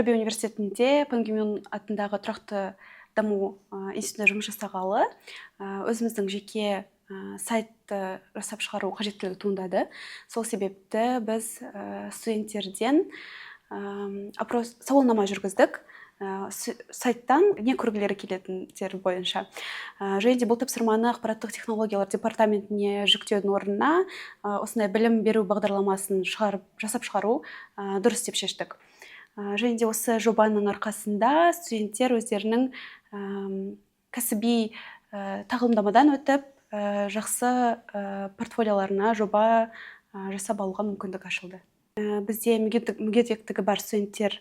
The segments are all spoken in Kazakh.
Фараби университетінде Пан Ги Мун атындағы тұрақты даму институтында жұмыс жасағалы өзіміздің жеке сайтты жасап шығару қажеттілігі туындады. Сол себепті біз студенттерден сауалнама жүргіздік. Сайттан не көргілері келетіндер бойынша. Және де бұл тапсырманы ақпараттық технологиялар департаментіне жүктеудің орнына осындай білім беру бағдарламасын жасап шығару дұрыс деп шештік. Және де осы жобаның арқасында студенттер өздерінің кәсіби тағылымдамадан өтіп, жақсы портфолиоларына жоба жасап алуға мүмкіндік ашылды. Бізде мүгедектігі бар студенттер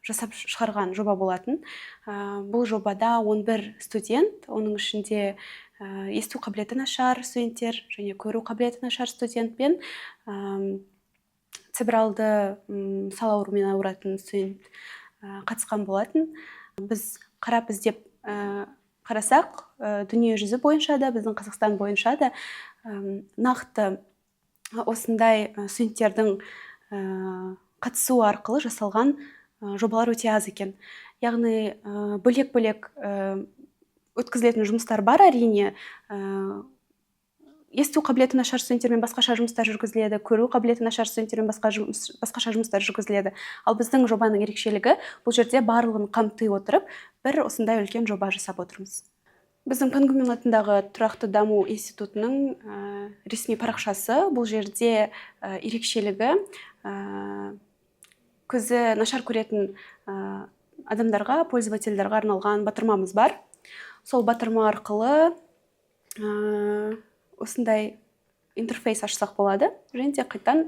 жасап шығарған жоба болатын. Бұл жобада 11 студент, оның ішінде есту қабілеті нашар студенттер және көру қабілеті нашар студентпен церебралды сал ауруымен ауыратын студент қатысқан болатын. Біз қарап іздеп қарасақ, дүние жүзі бойынша да, біздің Қазақстан бойынша да нақты осындай студенттердің қатысуы арқылы жасалған жобалар өте аз екен. Яғни бөлек-бөлек өткізілетін жұмыстар бар, әрине. Есту қабілеті нашар студенттермен басқаша жұмыстар жүргізіледі, көру қабілеті нашар студенттермен басқаша жұмыстар жүргізіледі. Ал біздің жобаның ерекшелігі бұл жерде барлығын қамти отырып, бір осындай үлкен жоба жасап отырмыз. Біздің Пан Ги Мун атындағы тұрақты даму институтының ресми парақшасы. Бұл жерде ерекшелігі көзі нашар көретін адамдарға, пользовательдарға арналған батырмамыз бар. Сол батырма арқылы осындай интерфейс ашсақ болады, және де қайттан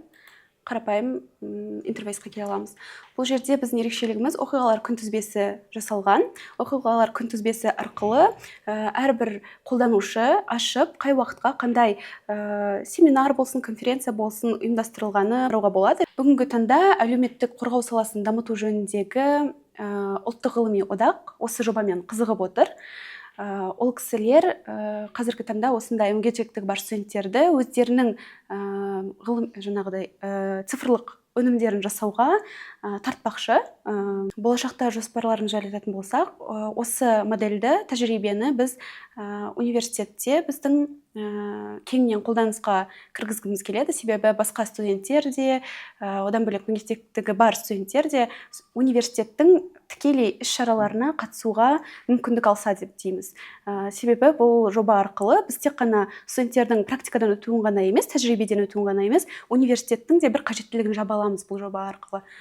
қарапайым интерфейсқа келе аламыз. Бұл жерде біздің ерекшелігіміз оқиғалар күнтізбесі жасалған. Оқиғалар күнтізбесі арқылы әрбір қолданушы ашып, қай уақытқа қандай семинар болсын, конференция болсын ұйымдастырылғаны қарауға болады. Бүгінгі таңда әлеуметтік қорғау саласын дамыту жөніндегі ұлттық ғылыми одақ осы жобамен қызығып отыр. Ол кісілер қазіргі таңда осындай мүгедектігі бар студенттерді өздерінің цифрлық өнімдерін жасауға тартпақшы. Болашақта жоспарларын жайлы айтатын болсақ, осы модельді, тәжірибені біз университетте біздің кеңінен қолданысқа кіргізгіміз келеді. Себебі басқа студенттер де, одан бөлек мүгедектігі бар студенттер де университеттің тікелей іс-шараларына қатысуға мүмкіндік алса деп дейміз. Себебі бұл жоба арқылы біз тек қана студенттердің практикадан өтуін ғана емес, тәжірибеден өтуін ғана емес, университеттің де бір қажеттілігін жаба аламыз бұл жоба арқылы.